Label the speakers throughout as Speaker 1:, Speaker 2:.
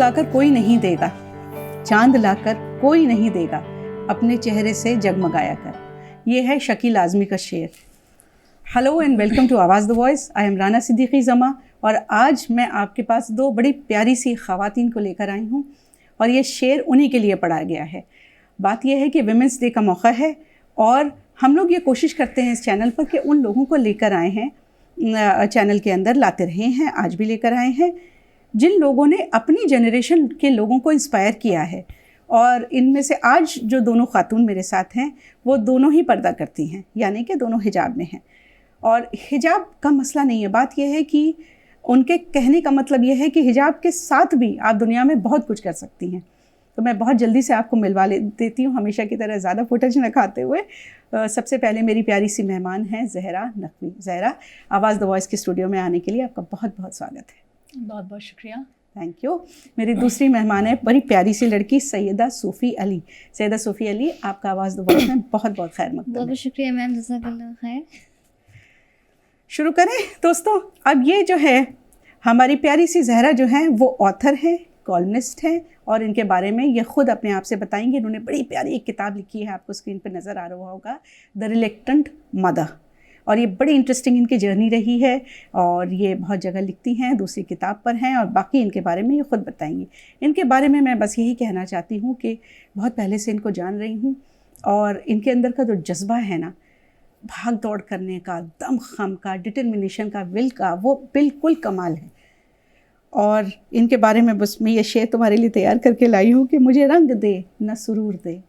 Speaker 1: लाकर कोई नहीं देगा, चांद लाकर कोई नहीं देगा, अपने चेहरे से जगमगाया कर। ये है शकील आज़मी का शेर। हेलो एंड वेलकम टू आवाज़ the voice. I am Rana Siddiqui जमा और आज मैं आपके पास दो बड़ी प्यारी सी ख़वातीन को लेकर आई हूँ और ये शेर उन्हीं के लिए पढ़ा गया है। बात यह है कि विमेंस डे का मौका है और हम लोग ये कोशिश करते हैं इस चैनल पर कि उन लोगों को लेकर आए हैं, चैनल के अंदर लाते रहे हैं, आज भी लेकर आए हैं, जिन लोगों ने अपनी जनरेशन के लोगों को इंस्पायर किया है। और इनमें से आज जो दोनों खातून मेरे साथ हैं वो दोनों ही पर्दा करती हैं, यानी कि दोनों हिजाब में हैं। और हिजाब का मसला नहीं है, बात यह है कि उनके कहने का मतलब यह है कि हिजाब के साथ भी आप दुनिया में बहुत कुछ कर सकती हैं। तो मैं बहुत जल्दी से आपको मिलवा देती हूँ, हमेशा की तरह ज़्यादा फुटेज न खाते हुए। सबसे पहले मेरी प्यारी सी मेहमान हैं ज़हरा नकवी। ज़हरा, आवाज़ द वॉइस के स्टूडियो में आने के लिए आपका बहुत बहुत स्वागत है। बहुत बहुत शुक्रिया। Thank you. मेरी दूसरी मेहमान है बड़ी प्यारी सी लड़की सैयदा सूफ़ी अली। सैयदा सूफ़ी अली, आपका आवाज़ द वॉइस में बहुत बहुत खैर मकदम।
Speaker 2: बहुत शुक्रिया मैम, जज़ाकल्लाह खैर।
Speaker 1: शुरू करें दोस्तों। अब ये जो है हमारी प्यारी सी ज़हरा जो है वो ऑथर है, कॉलमिस्ट है और इनके बारे में ये ख़ुद अपने आप से बताएंगे। इन्होंने बड़ी प्यारी एक किताब लिखी है, आपको स्क्रीन पर नज़र आ रहा होगा, द रिलेक्टेंट मदर। और ये बड़ी इंटरेस्टिंग इनकी जर्नी रही है और ये बहुत जगह लिखती हैं, दूसरी किताब पर हैं और बाकी इनके बारे में ये ख़ुद बताएंगी। इनके बारे में मैं बस यही कहना चाहती हूँ कि बहुत पहले से इनको जान रही हूँ और इनके अंदर का जो जज्बा है ना, भाग दौड़ करने का, दम खम का, डिटर्मिनेशन का, विल का, वो बिल्कुल कमाल है। और इनके बारे में बस मैं ये शेर तुम्हारे लिए तैयार करके लाई हूँ कि मुझे रंग दे न सुरूर दे,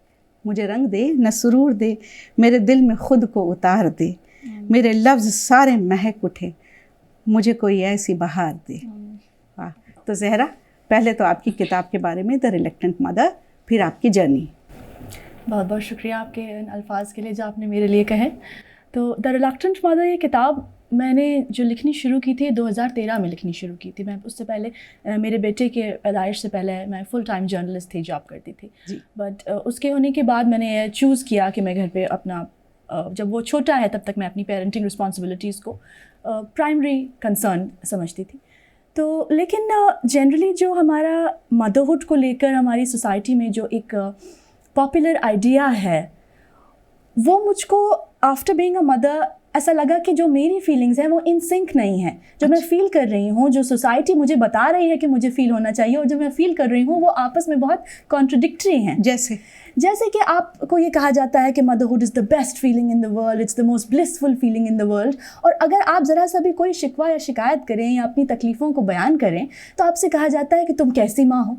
Speaker 1: मुझे रंग दे न सुरूर दे, मेरे दिल में ख़ुद को उतार दे, मेरे लफ्ज़ सारे महक उठे, मुझे कोई ऐसी बहार दे। वाह। तो ज़हरा, पहले तो आपकी किताब के बारे में, द रिलेक्टेंट मदर, फिर आपकी जर्नी।
Speaker 3: बहुत बहुत शुक्रिया आपके इन अल्फाज के लिए जो आपने मेरे लिए कहे। तो द रिलेक्टेंट मदर ये किताब मैंने जो लिखनी शुरू की थी 2013 में लिखनी शुरू की थी। मैं उससे पहले मेरे बेटे के पैदाइश से पहले मैं फुल टाइम जर्नलिस्ट थी, जॉब करती थी। बट उसके होने के बाद मैंने चूज़ किया कि मैं घर पे अपना, जब वो छोटा है तब तक मैं अपनी पेरेंटिंग रिस्पॉन्सिबिलिटीज़ को प्राइमरी कंसर्न समझती थी। तो लेकिन जनरली जो हमारा मदरहुड को लेकर हमारी सोसाइटी में जो एक पॉपुलर आइडिया है, वो मुझको आफ्टर बीइंग अ मदर ऐसा लगा कि जो मेरी फीलिंग्स हैं वो इन सिंक नहीं है। जो मैं फ़ील कर रही हूँ, जो सोसाइटी मुझे बता रही है कि मुझे फ़ील होना चाहिए और जो मैं फ़ील कर रही हूँ, वो आपस में बहुत कॉन्ट्रडिक्टरी हैं। जैसे कि आपको ये कहा जाता है कि motherhood is the best feeling in the world, it's the most blissful feeling in the world. और अगर आप ज़रा सा भी कोई शिकवा या शिकायत करें या अपनी तकलीफ़ों को बयान करें तो आपसे कहा जाता है कि तुम कैसी माँ हो,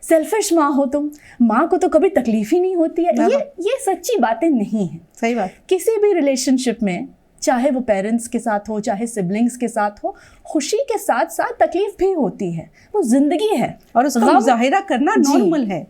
Speaker 3: सेल्फिश माँ हो तुम, माँ को तो कभी तकलीफ़ ही नहीं होती है। ये सच्ची बातें नहीं हैं।
Speaker 1: सही बात।
Speaker 3: किसी भी रिलेशनशिप में, चाहे वो पेरेंट्स के साथ हो, चाहे सिबलिंग्स के साथ हो, खुशी के साथ साथ तकलीफ भी होती है। वो ज़िंदगी है और उसका मुज़ाहिरा करना नॉर्मल है।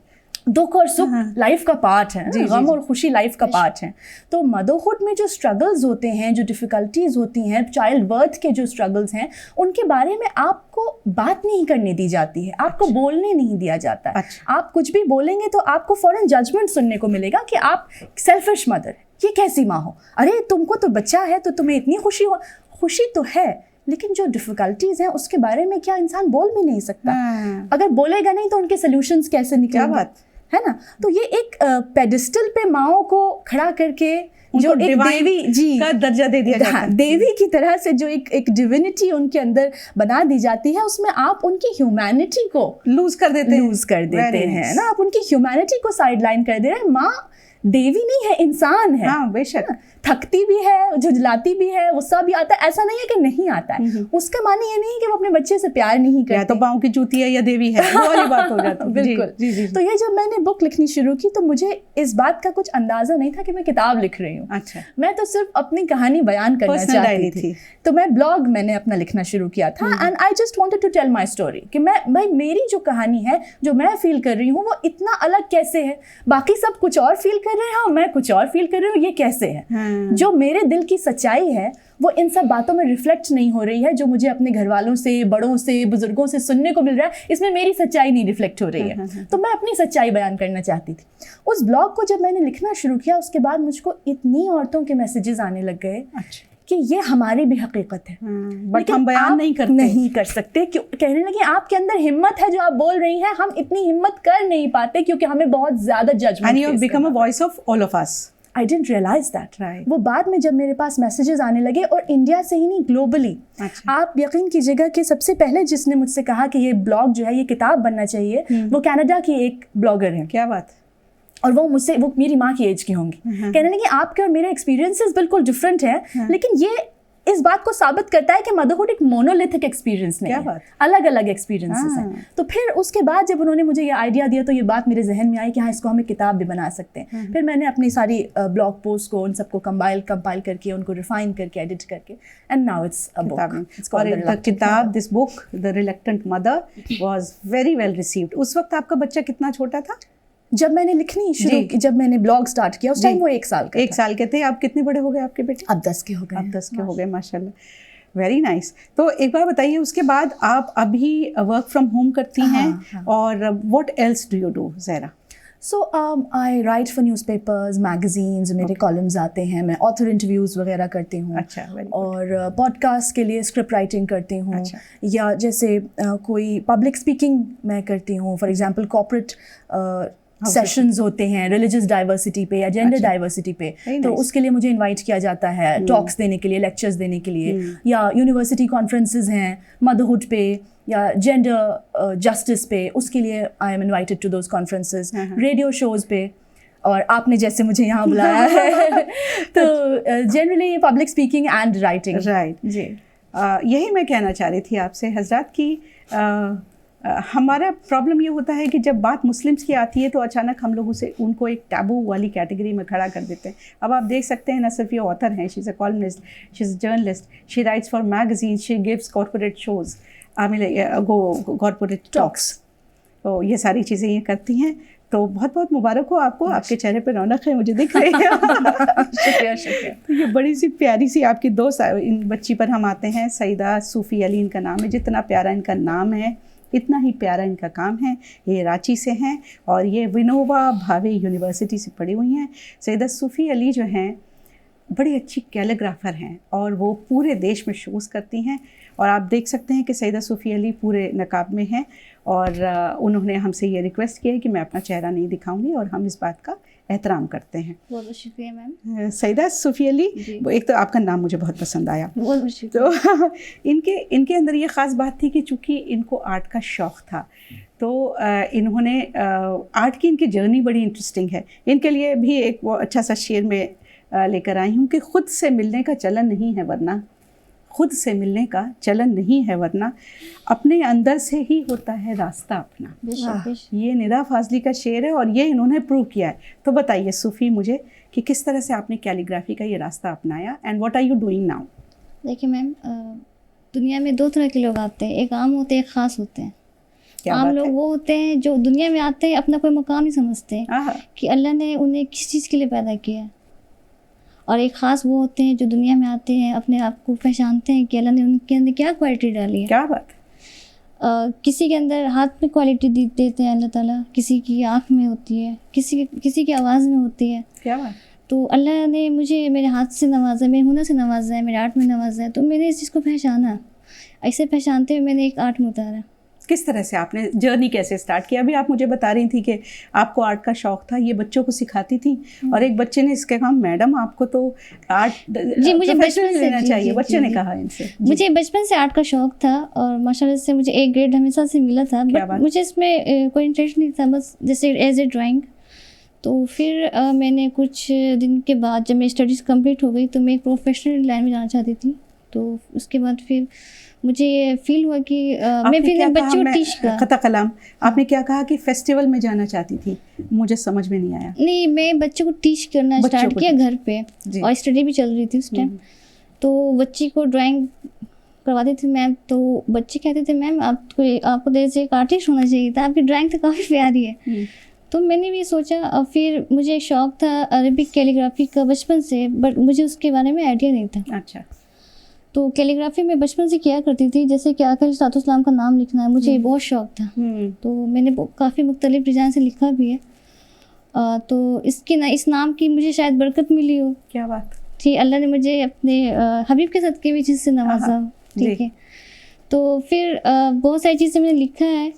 Speaker 3: दुख और सुख लाइफ का पार्ट है, गम और खुशी लाइफ का पार्ट है। तो मदरहुड में जो स्ट्रगल्स होते हैं, जो डिफ़िकल्टीज़ होती हैं, चाइल्ड बर्थ के जो स्ट्रगल्स हैं, उनके बारे में आपको बात नहीं करने दी जाती है, आपको बोलने नहीं दिया जाता है। आप कुछ भी बोलेंगे तो आपको फ़ौरन जजमेंट सुनने को मिलेगा कि आप सेल्फिश मदर, ये कैसी माँ हो, अरे तुमको तो बच्चा है तो तुम्हें इतनी खुशी हो। खुशी तो है, लेकिन जो डिफ़िकल्टीज़ हैं उसके बारे में क्या इंसान बोल भी नहीं सकता। अगर बोलेगा नहीं तो उनके सॉल्यूशंस कैसे निकलेंगे, है ना। तो ये एक पेडिस्टल पे माँओं को खड़ा करके जो एक देवी
Speaker 1: का दर्जा दे दिया जाता है,
Speaker 3: देवी की तरह से जो एक डिविनिटी उनके अंदर बना दी जाती है, उसमें आप उनकी ह्यूमैनिटी को लूज कर देते हैं ना। आप उनकी ह्यूमैनिटी को साइड लाइन कर दे रहे हैं। माँ देवी नहीं है, इंसान है।
Speaker 1: हाँ, बेशक।
Speaker 3: थकती भी है, झुंझलाती भी है, गुस्सा भी आता है, ऐसा नहीं है कि नहीं आता है। उसका माने ये नहीं कि वो अपने बच्चे से प्यार नहीं करते,
Speaker 1: या तो पाँव की जूती है या देवी है, वो वाली बात हो जाती है।
Speaker 3: बिल्कुल। जी। तो ये जब मैंने बुक लिखनी शुरू की तो मुझे इस बात का कुछ अंदाजा नहीं था कि मैं किताब लिख रही हूँ।
Speaker 1: अच्छा।
Speaker 3: मैं तो सिर्फ अपनी कहानी बयान करना चाहती थी। तो मैं ब्लॉग मैंने अपना लिखना शुरू किया था and I just wanted to tell my story कि मैं भाई मेरी जो कहानी है, जो मैं फील कर रही हूँ, वो इतना अलग कैसे है। बाकी सब कुछ और फील कर रहे हैं, मैं कुछ और फील कर रही हूँ, ये कैसे है। जो मेरे दिल की सच्चाई है वो इन सब बातों में रिफ्लेक्ट नहीं हो रही है, जो मुझे अपने घर वालों से, बड़ों से, बुजुर्गों से सुनने को मिल रहा है, इसमें मेरी सच्चाई नहीं रिफ्लेक्ट हो रही है। तो मैं अपनी सच्चाई बयान करना चाहती थी। उस ब्लॉग को जब मैंने लिखना शुरू किया उसके बाद मुझको इतनी औरतों के मैसेजेस आने लग गए کہ یہ ہماری بھی حقیقت ہے,
Speaker 1: بٹ ہم بیان نہیں کرتے,
Speaker 3: نہیں کر سکتے. کہنے لگے آپ کے اندر ہمت ہے جو آپ بول رہی ہیں, ہم اتنی ہمت کر نہیں پاتے کیونکہ ہمیں بہت زیادہ judgment.
Speaker 1: And you have become a voice of all of us.
Speaker 3: I didn't realize that.
Speaker 1: Right.
Speaker 3: وہ بعد میں جب میرے پاس میسیجز آنے لگے, اور انڈیا سے ہی نہیں, گلوبلی. آپ یقین کیجیے گا کہ سب سے پہلے جس نے مجھ سے کہا کہ یہ بلاگ جو ہے یہ کتاب بننا چاہیے, وہ کینیڈا کی ایک بلاگر ہیں.
Speaker 1: کیا بات.
Speaker 3: اور وہ مجھ سے, وہ میری ماں کی ایج کی ہوں گی. کہنے لگے آپ کے اور میرے ایکسپیرینسز بالکل ڈفرینٹ ہیں, لیکن یہ اس بات کو ثابت کرتا ہے کہ مدرہڈ ایک مونولیتھک ایکسپیرینس نہیں ہے, الگ الگ ایکسپیرینسز ہیں. تو پھر اس کے بعد جب انہوں نے مجھے یہ آئیڈیا دیا تو یہ بات میرے ذہن میں آئی کہ ہاں اس کو ہم ایک کتاب بھی بنا سکتے ہیں. پھر میں نے اپنی ساری بلاگ پوسٹ کو ان سب کو کمپائل کر کے, ان کو ریفائن کر کے, ایڈٹ کر کے, and now it's a book.
Speaker 1: اور کتاب, this book the reluctant mother was very well received. اس وقت آپ کا بچہ کتنا چھوٹا تھا
Speaker 3: جب میں نے لکھنی شروع کی, جب میں نے بلاگ سٹارٹ کیا, اس ٹائم وہ 1 سال کا,
Speaker 1: 1 سال کے تھے. آپ کتنے بڑے ہو گئے آپ کے بیٹے؟
Speaker 3: اب 10 کے ہو گئے.
Speaker 1: اب 10 کے ہو گئے, ماشاء اللہ, ویری نائس. تو ایک بار بتائیے, اس کے بعد آپ ابھی ورک فرام ہوم کرتی ہیں, اور what else do you do Zahra?
Speaker 3: So I write for newspapers, magazines, میرے کالمز آتے ہیں, میں آتھر انٹرویوز وغیرہ کرتی ہوں.
Speaker 1: اچھا.
Speaker 3: اور پوڈ کاسٹ کے لیے اسکرپٹ رائٹنگ کرتی ہوں, یا جیسے کوئی پبلک اسپیکنگ میں کرتی ہوں. فار ایگزامپل کارپوریٹ سیشنز ہوتے ہیں ریلیجس ڈائیورسٹی پہ یا جینڈر ڈائیورسٹی پہ, تو اس کے لیے مجھے انوائٹ کیا جاتا ہے ٹاکس دینے کے لیے, لیکچرز دینے کے لیے, یا یونیورسٹی کانفرنسز ہیں مدرہڈ پہ یا جینڈر جسٹس پہ, اس کے لیے I am invited to those conferences. Radio shows پہ, اور آپ نے جیسے مجھے یہاں بلایا ہے, تو generally public speaking and writing.
Speaker 1: Right جی, یہی میں کہنا چاہ رہی تھی آپ سے حضرات کی ہمارا پرابلم یہ ہوتا ہے کہ جب بات مسلمس کی آتی ہے تو اچانک ہم لوگ اسے ان کو ایک ٹیبو والی کیٹیگری میں کھڑا کر دیتے ہیں. اب آپ دیکھ سکتے ہیں, نہ صرف یہ آتھر ہیں, she is a columnist, she is a journalist, she writes for magazine, she gives corporate shows, corporate talks, تو یہ ساری چیزیں یہ کرتی ہیں. تو بہت بہت مبارک ہو آپ کو, آپ کے چہرے پہ رونق ہے, مجھے دکھ رہی ہے.
Speaker 3: شکریہ شکریہ.
Speaker 1: یہ بڑی سی پیاری سی آپ کی دوست, ان بچی پر ہم آتے ہیں, سعیدہ صوفی علی ان کا نام ہے. جتنا پیارا ان کا نام ہے اتنا ہی پیارا ان کا کام ہے. یہ راچی سے ہیں اور یہ ونوبا بھاوے یونیورسٹی سے پڑھی ہوئی ہیں. سعیدہ صوفی علی جو ہیں بڑی اچھی کیلیگرافر ہیں اور وہ پورے دیش میں شوز کرتی ہیں. اور آپ دیکھ سکتے ہیں کہ سعیدہ صوفی علی پورے نقاب میں ہیں, اور انہوں نے ہم سے یہ ریکویسٹ کیا ہے کہ میں اپنا چہرہ نہیں دکھاؤں گی, اور ہم اس بات کا احترام کرتے ہیں.
Speaker 2: بہت بہت شکریہ میم.
Speaker 1: سعیدہ صوفی علی, ایک تو آپ کا نام مجھے بہت پسند آیا. تو ان کے اندر یہ خاص بات تھی کہ چونکہ ان کو آرٹ کا شوق تھا, تو انہوں نے آرٹ کی ان کی جرنی بڑی انٹرسٹنگ ہے. ان کے لیے بھی ایک وہ اچھا سا شعر میں لے کر آئی ہوں کہ خود سے ملنے کا چلن نہیں ہے ورنہ, خود سے ملنے کا چلن نہیں ہے ورنہ, اپنے اندر سے ہی ہوتا ہے راستہ اپنا. یہ ندا فاضلی کا شعر ہے اور یہ انہوں نے پروو کیا ہے. تو بتائیے صوفی مجھے کہ کس طرح سے آپ نے کیلیگرافی کا یہ راستہ اپنایا, and what are you doing now?
Speaker 2: دیکھیے میم, دنیا میں 2 طرح کے لوگ آتے ہیں, ایک عام ہوتے ہیں, ایک خاص ہوتے ہیں. عام لوگ وہ ہوتے ہیں جو دنیا میں آتے ہیں, اپنا کوئی مقام نہیں سمجھتے کہ اللہ نے انہیں کس چیز کے لیے پیدا کیا ہے. اور ایک خاص وہ ہوتے ہیں جو دنیا میں آتے ہیں, اپنے آپ کو پہچانتے ہیں کہ اللہ نے ان کے اندر کیا کوالٹی ڈالی ہے.
Speaker 1: کیا بات.
Speaker 2: کسی کے اندر ہاتھ میں کوالٹی دیتے ہیں اللہ تعالیٰ, کسی کی آنکھ میں ہوتی ہے, کسی کی آواز میں ہوتی ہے.
Speaker 1: کیا بات.
Speaker 2: تو اللہ نے مجھے میرے ہاتھ سے نوازا, میرے ہنر سے نوازا ہے, میرے آرٹ میں نوازا ہے. تو میں نے اس چیز کو پہچانا, ایسے پہچانتے ہوئے میں نے ایک آرٹ میں اتارا.
Speaker 1: کس طرح سے آپ نے جرنی کیسے اسٹارٹ کیا؟ ابھی آپ مجھے بتا رہی تھی کہ آپ کو آرٹ کا شوق تھا, یہ بچوں کو سکھاتی تھیں, اور ایک بچے نے اس کا کہا میڈم آپ کو تو آرٹ
Speaker 2: جی مجھے بچپن سے
Speaker 1: لینا چاہیے. بچے نے کہا ان سے
Speaker 2: مجھے بچپن سے آرٹ کا شوق تھا, اور ماشاء اللہ سے مجھے A گریڈ ہمیشہ سے ملا تھا, بٹ مجھے اس میں کوئی انٹرسٹ نہیں تھا, بس جیسے ایز اے ڈرائنگ. تو پھر میں نے کچھ دن کے بعد جب میری اسٹڈیز کمپلیٹ ہو گئی تو میں ایک پروفیشنل لائن میں جانا چاہتی تھی. تو اس کے بعد پھر مجھے یہ فیل ہوا کہ میں پھر بچوں کو ٹیچ کر
Speaker 1: خطا کلام آپ نے کیا کہا کہ فیسٹیول میں جانا چاہتی تھی, مجھے سمجھ میں نہیں آیا.
Speaker 2: نہیں, میں بچوں کو ٹیچ کرنا اسٹارٹ کیا گھر پہ, اور اسٹڈی بھی چل رہی تھی اس ٹائم. تو بچی کو ڈرائنگ کرواتی تھی میم, تو بچے کہتے تھے میم آپ کو دیر سے ایک آرٹسٹ ہونا چاہیے تھا, آپ کی ڈرائنگ تو کافی پیاری ہے. تو میں نے بھی سوچا, اور پھر مجھے شوق تھا عربک کیلیگرافی کا بچپن سے, بٹ مجھے اس کے بارے میں آئیڈیا نہیں تھا.
Speaker 1: اچھا.
Speaker 2: تو کیلیگرافی میں بچپن سے کیا کرتی تھی, جیسے کہ آقا علیہ السلام کا نام لکھنا ہے, مجھے بہت شوق تھا. تو میں نے کافی مختلف ڈیزائن سے لکھا بھی ہے. تو اس نام کی مجھے شاید برکت ملی ہو.
Speaker 1: کیا بات.
Speaker 2: ٹھیک اللہ نے مجھے اپنے حبیب کے صدقے بھی چیز سے نوازا, ٹھیک ہے. تو پھر بہت ساری چیزیں میں نے لکھا ہے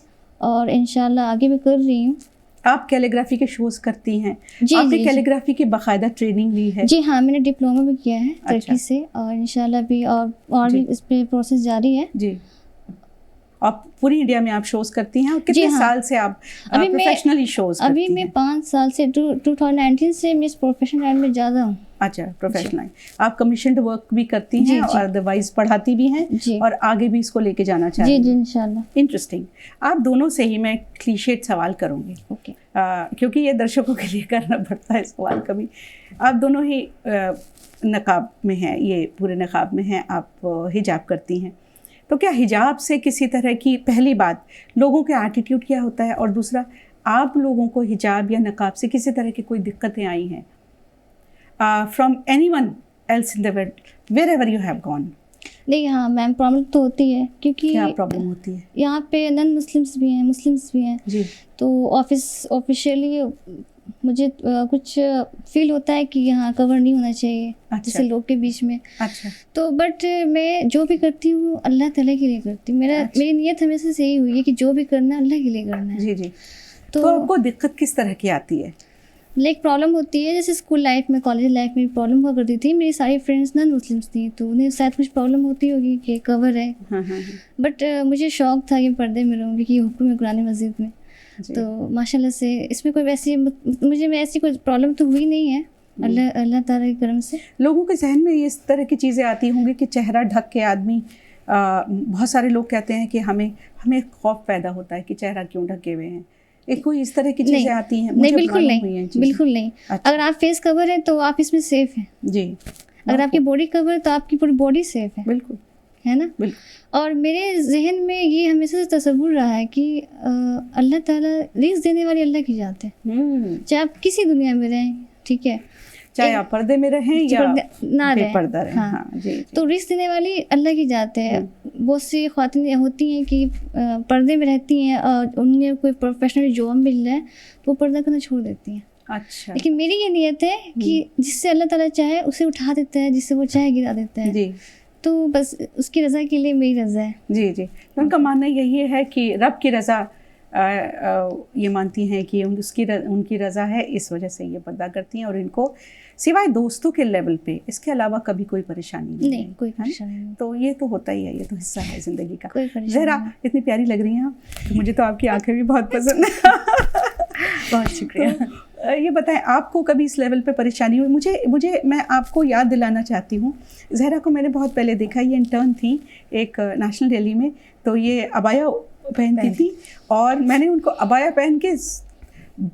Speaker 2: اور انشاءاللہ آگے بھی کر رہی ہوں.
Speaker 1: آپ کیلیگرافی کے شوز کرتی ہیں؟
Speaker 2: جی,
Speaker 1: آپ نے کیلیگرافی کی باقاعدہ ٹریننگ لی ہے؟
Speaker 2: جی ہاں, میں نے ڈپلوما بھی کیا ہے ترکی سے, اور انشاءاللہ بھی اور بھی اس پہ پروسیس جاری ہے.
Speaker 1: جی, آپ پوری انڈیا میں آپ شوز کرتی ہیں, اور کتنے سال سے آپ پروفیشنلی شوز کرتی ہیں؟
Speaker 2: ابھی میں 5 سال سے 2019 سے میں اس پروفیشنل لائن میں زیادہ ہوں.
Speaker 1: اچھا, پروفیشنل. آپ کمیشنڈ ورک بھی کرتی ہیں اور ادروائز پڑھاتی بھی ہیں, اور آگے بھی اس کو لے کے جانا چاہتی ہیں؟
Speaker 2: جی انشاءاللہ.
Speaker 1: انٹرسٹنگ. آپ دونوں سے ہی میں کلیشیٹ سوال کروں گی, کیونکہ یہ درشکوں کے لیے کرنا پڑتا ہے سوال کبھی. آپ دونوں ہی نقاب میں ہیں, یہ پورے نقاب میں ہیں, آپ حجاب کرتی ہیں, تو کیا حجاب سے کسی طرح کی, پہلی بات لوگوں کے ایٹیٹیوڈ کیا ہوتا ہے, اور دوسرا آپ لوگوں کو حجاب یا نقاب سے کسی طرح کی کوئی دقتیں آئی ہیں from anyone else in the world wherever you have gone?
Speaker 2: نہیں, ہاں میم پرابلم تو ہوتی ہے, کیونکہ
Speaker 1: کیا پرابلم ہوتی ہے؟
Speaker 2: یہاں پہ نن مسلمس بھی ہیں, مسلمس بھی ہیں.
Speaker 1: جی.
Speaker 2: تو آفیشیلی مجھے کچھ فیل ہوتا ہے کہ یہاں کور نہیں ہونا چاہیے جیسے لوگ کے بیچ میں.
Speaker 1: اچھا.
Speaker 2: تو بٹ میں جو بھی کرتی ہوں اللہ تعالیٰ کے لیے کرتی ہوں. میری نیت ہمیشہ سے یہی ہوئی ہے کہ جو بھی کرنا ہے اللہ کے لیے کرنا ہے.
Speaker 1: جی جی. تو آپ کو دقت کس طرح کی آتی ہے؟
Speaker 2: ایک پرابلم ہوتی ہے جیسے اسکول لائف میں, کالج لائف میں پرابلم ہوا کرتی تھی. میری ساری فرینڈس نان مسلمس تھیں, تو انہیں شاید کچھ پرابلم ہوتی ہوگی کہ کور ہے, بٹ مجھے شوق تھا کہ پردے میں رہوں گی, کہ یہ حکم ہے قرآن مجید میں. تو ماشاء اللہ سے اس میں کوئی ویسی ایسی کوئی پرابلم تو ہوئی نہیں ہے, اللہ تعالیٰ کے کرم سے.
Speaker 1: لوگوں کے ذہن میں اس طرح کی چیزیں آتی ہوں گی کہ چہرہ ڈھک کے آدمی, بہت سارے لوگ کہتے ہیں کہ ہمیں خوف پیدا ہوتا ہے کہ چہرہ کیوں ڈھکے ہوئے ہیں, کوئی اس طرح کی چیزیں آتی ہیں؟
Speaker 2: نہیں, بالکل نہیں, بالکل نہیں. اگر آپ فیس کور ہے تو آپ اس میں سیف ہیں.
Speaker 1: جی.
Speaker 2: اگر آپ کی باڈی کور ہے تو آپ کی پوری باڈی سیف ہے.
Speaker 1: بالکل,
Speaker 2: ہے نا. اور میرے ذہن میں یہ ہمیشہ سے تصور رہا ہے کہ اللہ تعالیٰ رزق دینے والی اللہ کی ذات ہے, چاہے آپ کسی دنیا میں رہیں, ٹھیک ہے,
Speaker 1: چاہے آپ پردے میں رہیں یا
Speaker 2: نہ رہیں,
Speaker 1: پردہ رہیں. ہاں جی.
Speaker 2: تو رزق دینے والی اللہ کی ذات ہے. بہت سی خواتین ہوتی ہیں کہ پردے میں رہتی ہیں اور انہیں کوئی پروفیشنل جاب مل رہا ہے تو وہ پردہ کرنا چھوڑ دیتی ہیں.
Speaker 1: اچھا.
Speaker 2: لیکن میری یہ نیت ہے کہ جس سے اللہ تعالیٰ چاہے اسے اٹھا دیتا ہے, جس سے وہ چاہے گرا دیتا ہے. جی. تو بس اس کی رضا کے لیے میری رضا ہے.
Speaker 1: جی جی. ان کا ماننا یہی ہے کہ رب کی رضا یہ مانتی ہیں کہ ان کی رضا ہے, اس وجہ سے یہ پردہ کرتی ہیں, اور ان کو سوائے دوستوں کے لیول پہ اس کے علاوہ کبھی کوئی پریشانی نہیں,
Speaker 2: کوئی پریشانی نہیں.
Speaker 1: تو یہ تو ہوتا ہی ہے, یہ تو حصہ ہے زندگی کا.
Speaker 2: زہرا
Speaker 1: اتنی پیاری لگ رہی ہیں آپ, مجھے تو آپ کی آنکھیں بھی بہت پسند ہیں.
Speaker 3: بہت شکریہ.
Speaker 1: یہ بتائیں آپ کو کبھی اس لیول پہ پریشانی ہوئی؟ مجھے میں آپ کو یاد دلانا چاہتی ہوں, زہرا کو میں نے بہت پہلے دیکھا, یہ انٹرن تھی ایک نیشنل ڈیلی میں, تو یہ عبایا پہنتی تھی, اور میں نے ان کو عبایا پہن کے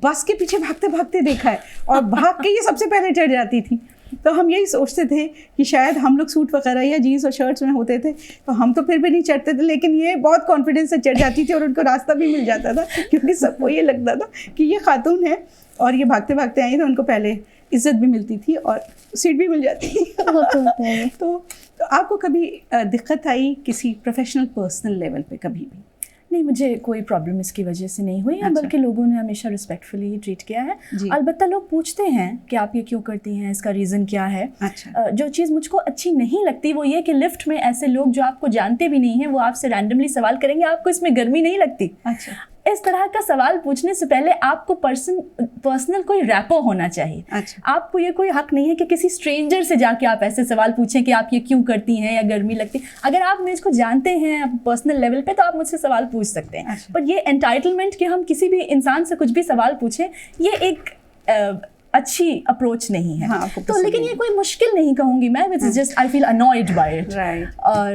Speaker 1: بس کے پیچھے بھاگتے بھاگتے دیکھا ہے, اور بھاگ کے یہ سب سے پہلے چڑھ جاتی تھی. تو ہم یہی سوچتے تھے کہ شاید ہم لوگ سوٹ وغیرہ یا جینس اور شرٹس میں ہوتے تھے تو ہم تو پھر بھی نہیں چڑھتے تھے, لیکن یہ بہت کانفیڈنس سے چڑھ جاتی تھی, اور ان کو راستہ بھی مل جاتا تھا, کیونکہ سب کو یہ لگتا تھا کہ یہ خاتون ہے, اور یہ بھاگتے بھاگتے آئی, تو ان کو پہلے عزت بھی ملتی تھی اور سیٹ بھی مل جاتی تھی. تو آپ کو کبھی دقت آئی کسی پروفیشنل پرسنل لیول پہ کبھی بھی؟
Speaker 3: نہیں, مجھے کوئی پرابلم اس کی وجہ سے نہیں ہوئی, بلکہ لوگوں نے ہمیشہ رسپیکٹفلی ٹریٹ کیا ہے. البتہ لوگ پوچھتے ہیں کہ آپ یہ کیوں کرتی ہیں, اس کا ریزن کیا ہے. جو چیز مجھ کو اچھی نہیں لگتی وہ یہ کہ لفٹ میں ایسے لوگ جو آپ کو جانتے بھی نہیں ہیں وہ آپ سے رینڈملی سوال کریں گے, آپ کو اس میں گرمی نہیں لگتی. اس طرح کا سوال پوچھنے سے پہلے آپ کو پرسنل کوئی ریپو ہونا چاہیے. آپ کو یہ کوئی حق نہیں ہے کہ کسی اسٹرینجر سے جا کے آپ ایسے سوال پوچھیں کہ آپ یہ کیوں کرتی ہیں یا گرمی لگتی. اگر آپ مجھ کو جانتے ہیں پرسنل لیول پہ تو آپ مجھ سے سوال پوچھ سکتے ہیں, پر یہ انٹائٹلمنٹ کہ ہم کسی بھی انسان سے کچھ بھی سوال پوچھیں یہ ایک اچھی اپروچ نہیں ہے. تو لیکن یہ کوئی مشکل نہیں کہوں گی میں, just I feel annoyed by it. اور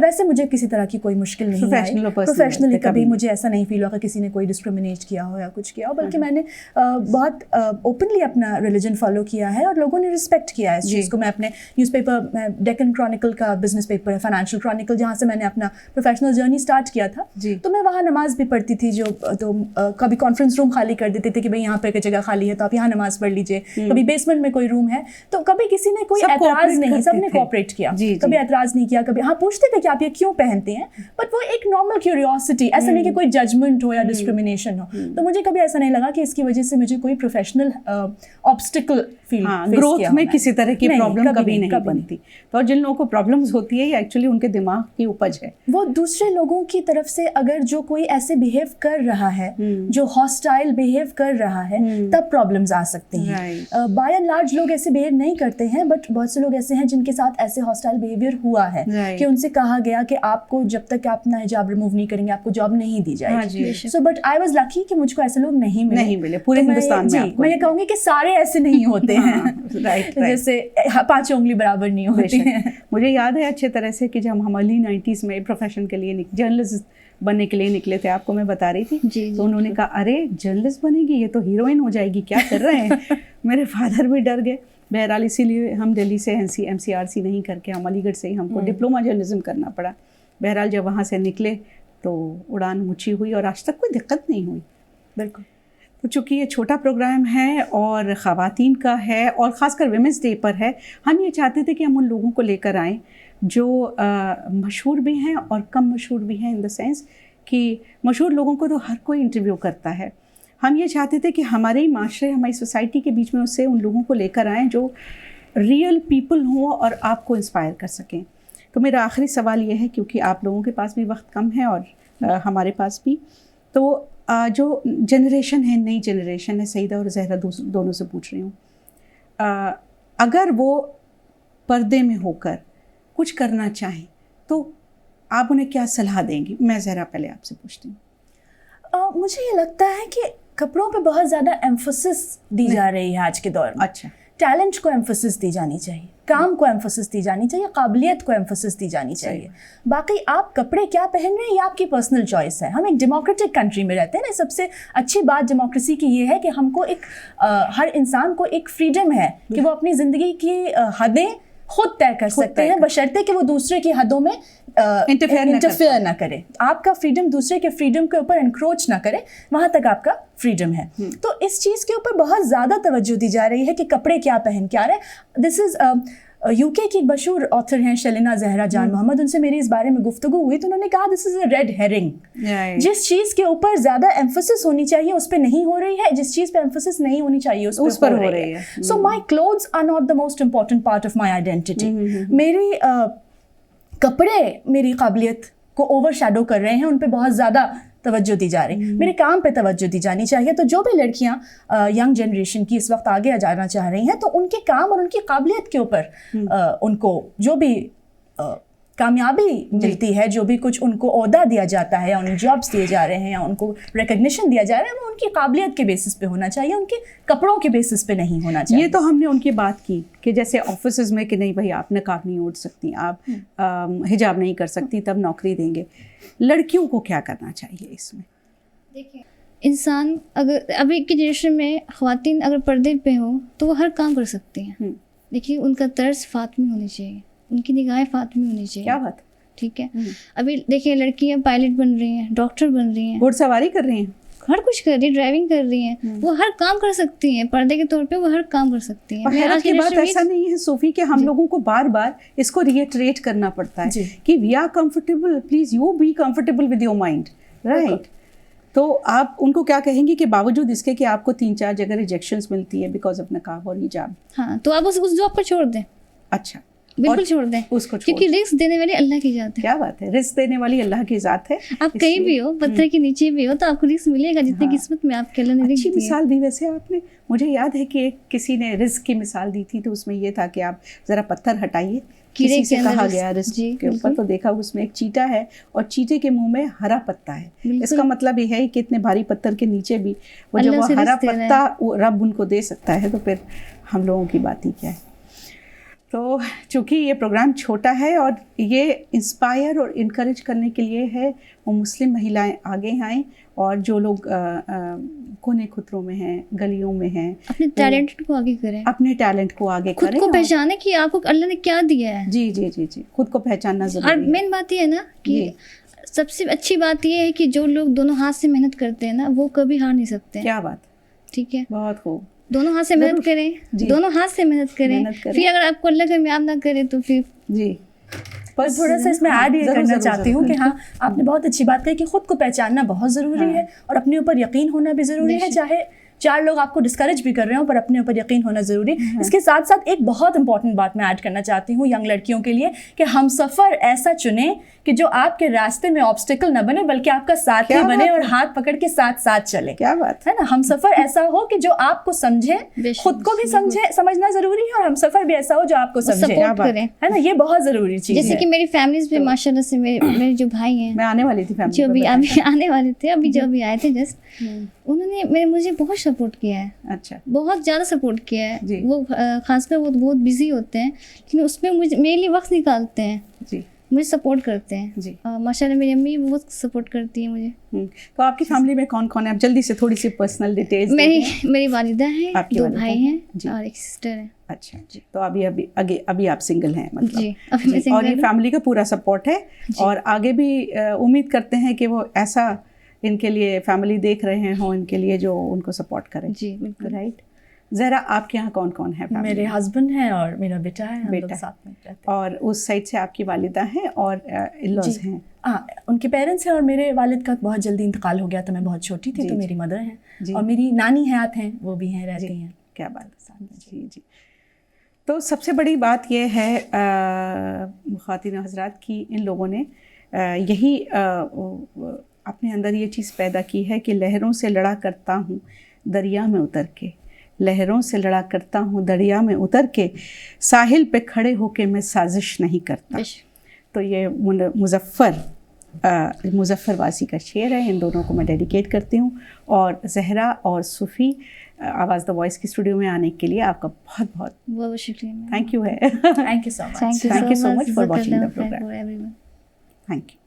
Speaker 3: ویسے مجھے کسی طرح کی کوئی مشکل نہیں آئی پروفیشنلی, کبھی مجھے ایسا نہیں فیل ہوا کہ کسی نے کوئی ڈسکریمنیٹ کیا ہو یا کچھ کیا ہو, بلکہ میں نے بہت اوپنلی اپنا ریلیجن فالو کیا ہے اور لوگوں نے رسپیکٹ کیا ہے اس چیز کو. میں اپنے نیوز پیپر, ڈیکن کرانیکل کا بزنس پیپر ہے, فائنینشیل کرانیکل, جہاں سے میں نے اپنا پروفیشنل جرنی اسٹارٹ کیا تھا, تو میں وہاں نماز بھی پڑھتی تھی. جو تو کبھی کانفرنس روم خالی کر دیتے تھے کہ بھائی یہاں پہ جگہ خالی ہے تو آپ یہاں نماز پڑھ لیجیے, کبھی بیسمنٹ میں کوئی روم ہے, تو کبھی کسی نے کوئی اعتراض نہیں, سب نے کوآپریٹ کیا, کبھی اعتراض نہیں کیا. کبھی ہاں پوچھتے تھے कि आप ये क्यों पहनते हैं, बट वो एक नॉर्मल क्यूरियोसिटी, ऐसा नहीं कि कोई जजमेंट हो या डिस्क्रिमिनेशन हो। तो मुझे कभी ऐसा नहीं लगा कि इसकी वजह से मुझे कोई प्रोफेशनल ऑब्स्टिकल फील
Speaker 1: ग्रोथ में किसी तरह की प्रॉब्लम कभी नहीं बनती। तो और जिन लोगों को प्रॉब्लम्स होती है ये एक्चुअली उनके दिमाग की उपज है।
Speaker 3: वो दूसरे लोगों की तरफ से अगर जो कोई ऐसे बिहेव कर रहा है, जो हॉस्टाइल बिहेव कर रहा है, तब प्रॉब्लम्स आ सकती हैं। बाय एंड लार्ज लोग ऐसे बिहेव नहीं करते हैं, बट बहुत से लोग ऐसे हैं जिनके साथ ऐसे हॉस्टाइल बिहेवियर हुआ है कि उनसे कहा गया कि आपको जब तक आप अपना हिजाब रिमूव नहीं करेंगे आपको जॉब नहीं दी जाएगी। So but I was lucky कि मुझको ऐसे लोग नहीं मिले
Speaker 1: पूरे हिंदुस्तान में।
Speaker 3: मैं ये कहूंगी कि सारे ऐसे नहीं होते हैं, जैसे 5 उंगली बराबर नहीं होती हैं।
Speaker 1: मुझे याद है अच्छे तरह से कि जब हम अर्ली 90s में प्रोफेशन के लिए जर्नलिस्ट बनने के लिए निकले थे, आपको मैं बता रही थी, तो उन्होंने कहा अरे जर्नलिस्ट बनेगी, ये तो हीरोइन हो जाएगी, क्या कर रहे हैं। मेरे फादर भी डर गए। बहरहाल इसीलिए हम दिल्ली से MCRC नहीं करके हम अलीगढ़ से ही हमको डिप्लोमा जर्नलिज्म करना पड़ा। बहरहाल जब वहाँ से निकले तो उड़ान ऊँची हुई और आज तक कोई दिक्कत नहीं हुई।
Speaker 3: बिल्कुल।
Speaker 1: तो चूँकि ये छोटा प्रोग्राम है और ख़वातीन का है और ख़ासकर विमेंस डे पर है, हम ये चाहते थे कि हम उन लोगों को लेकर आएँ जो मशहूर भी हैं और कम मशहूर भी हैं, इन द सेंस कि मशहूर लोगों को तो हर कोई इंटरव्यू करता है। हम ये चाहते थे कि हमारे ही माशरे, हमारी सोसाइटी के बीच में उससे उन लोगों को लेकर आएँ जो रियल पीपल हों और आपको इंस्पायर कर सकें। तो मेरा आखिरी सवाल ये है, क्योंकि आप लोगों के पास भी वक्त कम है और हमारे पास भी, तो जो जनरेशन है, नई जनरेशन है, सईदा और ज़हरा दोनों से पूछ रही हूँ, अगर वो पर्दे में होकर कुछ करना चाहें तो आप उन्हें क्या सलाह देंगी? मैं ज़हरा पहले आपसे पूछती हूँ।
Speaker 3: मुझे ये लगता है कि कपड़ों पे बहुत ज़्यादा एम्फोसिस दी जा रही है आज के दौर में।
Speaker 1: अच्छा।
Speaker 3: टैलेंट को एम्फोसिस दी जानी चाहिए, काम को एम्फोसिस दी जानी चाहिए, काबिलियत को एम्फोसिस दी जानी चाहिए। बाकी आप कपड़े क्या पहन रहे हैं ये आपकी पर्सनल चॉइस है। हम एक डेमोक्रेटिक कंट्री में रहते हैं ना। सबसे अच्छी बात डेमोक्रेसी की ये है कि हमको एक हर इंसान को एक फ्रीडम है कि वो अपनी ज़िंदगी की हदें खुद तय कर सकते हैं, बशर्ते कि वो दूसरे की हदों में इंटरफेयर ना करे। आपका फ्रीडम दूसरे के फ्रीडम के ऊपर एनक्रोच ना करे, वहाँ तक आपका फ्रीडम है। तो इस चीज़ के ऊपर बहुत ज़्यादा तवज्जो दी जा रही है कि कपड़े क्या पहन के आ रहे हैं। दिस इज़ यूके की मशहूर ऑथर हैं शलीना ज़हरा जान मोहम्मद, उनसे मेरी इस बारे में गुफ्तगू हुई तो उन्होंने कहा this is a red herring. जिस चीज़ के ऊपर ज़्यादा एम्फोसिस होनी चाहिए उस पर नहीं हो रही है, जिस चीज़ पे एम्फोसिस नहीं होनी चाहिए उस पर हो रही है। So my clothes are not the most important part of my identity. मेरी कपड़े मेरी काबिलियत को ओवर शैडो कर रहे हैं, उन पर बहुत ज़्यादा तवज्जो दी जा रही। मेरे काम पे तवज्जो दी जानी चाहिए। तो जो भी लड़कियां यंग जनरेशन की इस वक्त आगे जाना चाह रही हैं तो उनके काम और उनकी काबिलियत के ऊपर उनको जो भी कामयाबी मिलती है, जो भी कुछ उनको ओहदा दिया जाता है या उन्हें जॉब्स दिए जा रहे हैं या उनको रिकग्निशन दिया जा रहा है, वो उनकी काबिलियत के बेसिस पे होना चाहिए, उनके कपड़ों के बेसिस पे नहीं होना चाहिए।
Speaker 1: ये तो हमने उनकी बात की कि जैसे ऑफिस में कि नहीं भाई आप नकाब नहीं ओढ़ सकती, आप हिजाब नहीं कर सकती, तब नौकरी देंगे। लड़कियों को क्या करना चाहिए इसमें?
Speaker 2: देखिए, इंसान अगर अभी की जनरेशन में ख़वातीन अगर पर्दे पे हो तो वो हर काम कर सकती हैं। देखिए, उनका तर्ज फातमी होनी चाहिए, उनकी निगाहें फातमी होनी चाहिए।
Speaker 1: क्या बात, ठीक
Speaker 2: है। अभी देखिए, लड़कियां पायलट बन रही हैं, डॉक्टर बन रही हैं,
Speaker 1: घुड़सवारी कर रही हैं,
Speaker 2: हर कुछ कर रही है, ड्राइविंग कर रही हैं, वो हर काम कर सकती हैं। पर्दे के तौर पे वो हर काम कर सकती हैं।
Speaker 1: हैरत की बात ऐसा नहीं है सूफी कि हम लोगों को बार बार इसको रिएटरेट करना पड़ता है कि we are comfortable, please you be comfortable with your mind, right? तो आप उनको क्या कहेंगे कि बावजूद इसके कि आपको 3-4 जगह रिजेक्शंस मिलती है बिकॉज ऑफ नकाब और हिजाब,
Speaker 2: हाँ, तो आप उस जॉब पर छोड़ दें।
Speaker 1: अच्छा,
Speaker 2: बिल्कुल छोड़ दें उसको, क्योंकि रिस्क देने वाली अल्लाह की जात है।
Speaker 1: क्या बात है, रिस्क देने वाली अल्लाह की जात है।
Speaker 2: आप कहीं भी हो, पत्थर के नीचे भी हो, तो आपको रिस्क मिलेगा जितनी किस्मत में आपके अल्लाह ने
Speaker 1: अच्छी मिसाल दी वैसे आपने। मुझे याद है कि किसी ने रिस्क की मिसाल दी थी, तो उसमें ये था कि आप ज़रा पत्थर हटाइए, किसी से कहा गया रिस्क के ऊपर, तो देखा उसमें एक चीटा है और चीटे के मुंह में हरा पत्ता है। इसका मतलब ये है कि इतने भारी पत्थर के नीचे भी वो जब वो हरा पत्ता रब उनको दे सकता है, तो फिर हम लोगों की बात ही क्या है। तो चूँकि ये प्रोग्राम छोटा है और ये इंस्पायर और इनकरेज करने के लिए है, वो मुस्लिम महिलाएं आगे आएँ और जो लोग कोने खुतरों में हैं, गलियों में हैं,
Speaker 2: अपने टैलेंट को आगे करें,
Speaker 1: अपने टैलेंट को आगे करें,
Speaker 2: खुद को पहचाने कि आपको अल्लाह ने क्या दिया है।
Speaker 1: जी जी जी जी, खुद को पहचानना ज़रूरी है।
Speaker 2: और मेन बात ये है ना कि सबसे अच्छी बात ये है कि जो लोग दोनों हाथ से मेहनत करते हैं ना, वो कभी हार नहीं सकते।
Speaker 1: क्या बात,
Speaker 2: ठीक है,
Speaker 1: बहुत खूब।
Speaker 2: दोनों हाथ से मेहनत करें, दोनों हाथ से मेहनत करें। फिर अगर आपको अल्लाह कामयाब ना करे तो फिर
Speaker 1: जी
Speaker 3: बस थोड़ा सा इसमें ऐड ये करना चाहती हूँ कि हाँ, आपने बहुत अच्छी बात कही कि खुद को पहचानना बहुत ज़रूरी है और अपने ऊपर यकीन होना भी ज़रूरी है, चाहे 4 लोग आपको डिस्करेज भी कर रहे हो, पर अपने ऊपर यकीन होना ज़रूरी है। इसके साथ साथ एक बहुत इंपॉर्टेंट बात मैं ऐड करना चाहती हूँ यंग लड़कियों के लिए कि हम सफ़र ऐसा चुनें कि जो आपके रास्ते में ऑब्स्टिकल न बने बल्कि आपका साथी बने और हाथ पकड़ के साथ साथ चले।
Speaker 1: क्या बात
Speaker 3: है ना, हम सफ़र ऐसा हो कि जो आपको समझे, खुद को भी समझना ज़रूरी है, और हम सफ़र भी ऐसा हो जो आपको समझे, है ना, ये बहुत ज़रूरी चीज़ है।
Speaker 2: जैसे कि मेरी फैमिलीज में माशाल्लाह से मेरे जो भाई हैं,
Speaker 1: मैं आने वाली थी फैमिली
Speaker 2: जो भी अभी आने वाले थे, अभी जो अभी आए थे जस्ट, उन्होंने मुझे बहुत सपोर्ट किया है।
Speaker 1: अच्छा,
Speaker 2: बहुत ज़्यादा सपोर्ट किया है। वो खासकर वो बहुत बिजी होते हैं लेकिन उसमें मेरे लिए वक्त निकालते हैं
Speaker 1: जी,
Speaker 2: मुझे सपोर्ट करते हैं
Speaker 1: जी।
Speaker 2: माशाल्लाह मेरी अम्मी बहुत सपोर्ट करती है मुझे।
Speaker 1: तो आपकी फैमिली में कौन कौन है? आप जल्दी से थोड़ी सी पर्सनल डिटेल्स।
Speaker 2: मेरी वालिदा हैं, 2 भाई हैं और एक सिस्टर है।
Speaker 1: अच्छा जी, तो अभी आप सिंगल हैं मतलब?
Speaker 2: जी, अभी मैं सिंगल
Speaker 1: और ये फैमिली का पूरा सपोर्ट है और आगे भी उम्मीद करते हैं कि वो ऐसा इनके लिए फैमिली देख रहे हों इनके लिए जो उनको सपोर्ट करें।
Speaker 2: जी बिल्कुल।
Speaker 1: राइट। ज़रा आपके यहाँ कौन कौन है?
Speaker 3: मेरे हस्बैंड हैं और मेरा बेटा है, हम लोग साथ में रहते हैं।
Speaker 1: और उस साइड से आपकी वालिदा हैं और इन-लॉज हैं?
Speaker 3: हाँ, उनके पेरेंट्स हैं और मेरे वालिद का बहुत जल्दी इंतकाल हो गया था, मैं बहुत छोटी थी, तो मेरी मदर हैं और मेरी नानी हयात हैं, वो भी हैं, रहती हैं।
Speaker 1: क्या बात है। जी जी। तो सबसे बड़ी बात यह है ख़वातीन हज़रात की इन लोगों ने यही अपने अंदर ये चीज़ पैदा की है कि लहरों से लड़ा करता हूँ दरिया में उतर के, लहरों से लड़ा करता हूँ दरिया में उतर के, साहिल पे खड़े होके मैं साजिश नहीं करता। तो ये मुज़फ़्फ़र वासी का शेर है, इन दोनों को मैं डेडिकेट करती हूँ। और ज़हरा और सूफ़ी आवाज़ द वॉइस की स्टूडियो में आने के लिए आपका बहुत बहुत
Speaker 2: शुक्रिया।
Speaker 1: थैंक यू है।
Speaker 3: Thank you so much
Speaker 1: for watching the programme. Thank you.